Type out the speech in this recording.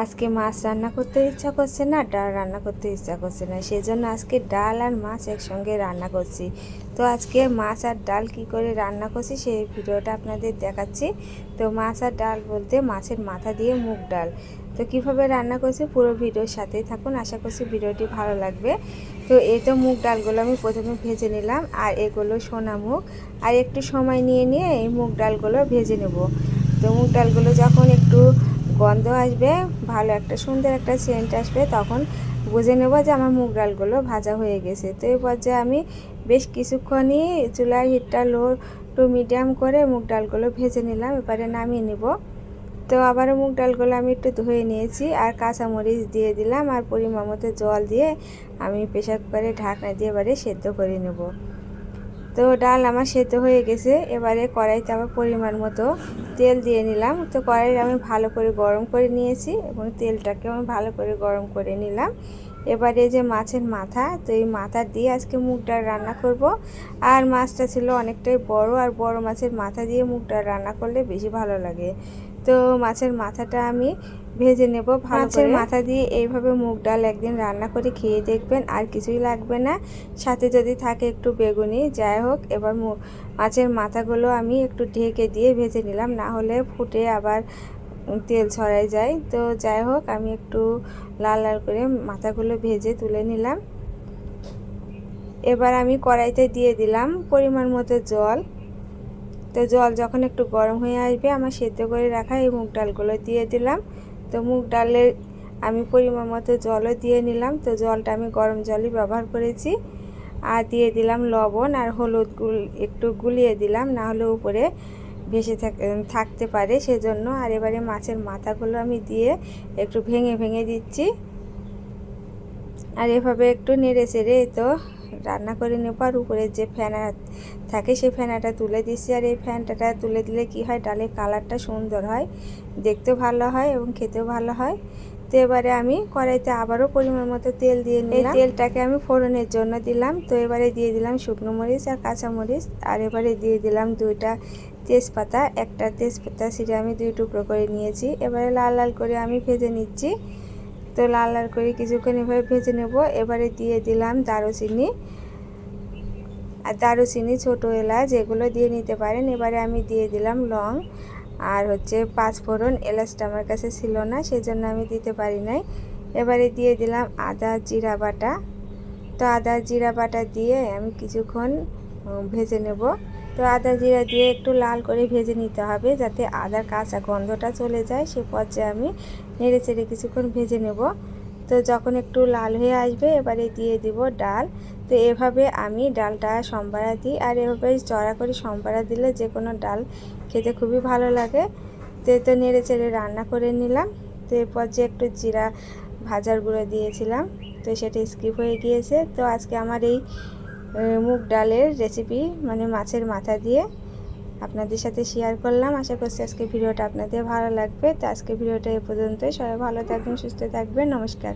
আজকে মাছ রান্না করতে ইচ্ছা করছে না, ডাল রান্না করতে ইচ্ছা করছে না, সেই জন্য আজকে ডাল আর মাছ একসঙ্গে রান্না করছি। তো আজকে মাছ আর ডাল কি করে রান্না করছি সেই ভিডিওটা আপনাদের দেখাচ্ছি। তো মাছ আর ডাল বলতে মাছের মাথা দিয়ে মুগ ডাল। তো কিভাবে রান্না করছি পুরো ভিডিওর সাথেই থাকুন, আশা করছি ভিডিওটি ভালো লাগবে। তো এই তো মুগ ডালগুলো আমি প্রথমে ভেজে নিলাম, আর এগুলো সোনা মুগ। আর একটু সময় নিয়ে নিয়ে এই মুগ ডালগুলো ভেজে নেব। তো মুগ ডালগুলো যখন একটু গন্ধ আসবে, ভালো একটা সুন্দর একটা সেন্ট আসবে, তখন বুঝে নেব যে আমার মুগ ডালগুলো ভাজা হয়ে গেছে। তো এই পর্যায়ে আমি বেশ কিছুক্ষণই চুলার হিটটা লো টু মিডিয়াম করে মুগ ডালগুলো ভেজে নিলাম। এবারে নামিয়ে নিব। তো আবারও মুগ ডালগুলো আমি একটু ধুয়ে নিয়েছি, আর কাঁচামরিচ দিয়ে দিলাম, আর পরিমাণ মতো জল দিয়ে আমি প্রেসার কুকারে ঢাকনা দিয়ে এবারে সেদ্ধ করে নেব। তো ডাল আমার সেদ্ধ হয়ে গেছে। এবারে কড়াইতে আবার পরিমাণ মতো তেল দিয়ে নিলাম। তো কড়াই আমি ভালো করে গরম করে নিয়েছি এবং তেলটাকে আমি ভালো করে গরম করে নিলাম। এবারে যে মাছের মাথা, তো এই মাথা দিয়ে আজকে মুগ ডাল রান্না করব। আর মাছটা ছিল অনেকটাই বড়, আর বড় মাছের মাথা দিয়ে মুগ ডাল রান্না করলে বেশি ভালো লাগে। তো মাছের মাথাটা আমি ভেজে নেব ভালো করে। মাছের মাথা দিয়ে এইভাবে মুগ ডাল একদিন রান্না করে খেয়ে দেখবেন, আর কিছুই লাগবে না। সাথে যদি থাকে একটু বেগুনি, যাই হোক। এবার মাছের মাথাগুলো আমি একটু ঢেকে দিয়ে ভেজে নিলাম, না হলে ফুটে আবার তেল ছড়াই যায়। তো যাই হোক, আমি একটু লাল লাল করে মাথাগুলো ভেজে তুলে নিলাম। এবার আমি কড়াইতে দিয়ে দিলাম পরিমাণ মতো জল। তো জল যখন একটু গরম হয়ে আসবে, আমার সেদ্ধ করে রাখা এই মুগ ডালগুলো দিয়ে দিলাম। তো মুগ ডালের আমি পরিমাণ মতো জলও দিয়ে নিলাম। তো জলটা আমি গরম জলই ব্যবহার করেছি। আর দিয়ে দিলাম লবণ আর হলুদ একটু গুলিয়ে দিলাম, না হলে উপরে ভেসে থাকতে পারে, সেজন্য। আর এবারে মাছের মাথাগুলো আমি দিয়ে একটু ভেঙে ভেঙে দিচ্ছি, আর এভাবে একটু নেড়ে চেড়ে তো রান্না করে নেব। আর উপরে যে ফেনা থাকে সেই ফেনাটা তুলে দিচ্ছি। আর এই ফ্যানটা তুলে দিলে কি হয়, ডালের কালারটা সুন্দর হয়, দেখতেও ভালো হয় এবং খেতেও ভালো হয়। তো এবারে আমি কড়াইতে আবারও পরিমাণ মতো তেল দিয়ে নিলাম। এই তেলটাকে আমি ফোড়নের জন্য দিলাম। তো এবারে দিয়ে দিলাম শুকনো মরিচ আর কাঁচা মরিচ, আর এবারে দিয়ে দিলাম দুইটা তেজপাতা। একটা তেজপাতা ছিঁড়ে আমি দুই টুকরো করে নিয়েছি। এবারে লাল লাল করে আমি ভেজে নিচ্ছি। তো লাল লাল করে কিছুক্ষণ এভাবে ভেজে নেব। এবারে দিয়ে দিলাম দারুচিনি, আর দারুচিনি, ছোটো এলাচ, এগুলো দিয়ে নিতে পারেন। এবারে আমি দিয়ে দিলাম লং আর পাঁচফোড়ন। এলাচটা আমার কাছে ছিল না, সেজন্য আমি দিতে পারি নাই। এবারে দিয়ে দিলাম আদা জিরা বাটা। তো আদা জিরা বাটা দিয়ে আমি কিছুক্ষণ ভেজে নেব। তো আদা জিরা দিয়ে একটু লাল করে ভেজে নিতে হবে, যাতে আদার কাঁচা গন্ধটা চলে যায়। সে পর্যায়ে আমি নেড়ে চেড়ে কিছুক্ষণ ভেজে নেব। তো যখন একটু লাল হয়ে আসবে, এবারে দিয়ে দিব ডাল। তো এভাবে আমি ডালটা সম্বারা দিই, আর এভাবে চড়া করে সম্বারা দিলে যে কোনো ডাল খেতে খুবই ভালো লাগে। তো নেড়ে চেড়ে রান্না করে নিলাম। তো এরপর যে একটু জিরা ভাজার গুঁড়ো দিয়েছিলাম, তো সেটা স্কিপ হয়ে গিয়েছে। তো আজকে আমার এই মুগ ডালের রেসিপি, মানে মাছের মাথা দিয়ে আপনাদের সাথে শেয়ার করলাম। আশা করছি আজকে ভিডিওটা আপনাদের ভালো লাগবে। তো আজকে ভিডিওটা এ পর্যন্তই। সবাই ভালো থাকবেন, সুস্থ থাকবেন। নমস্কার।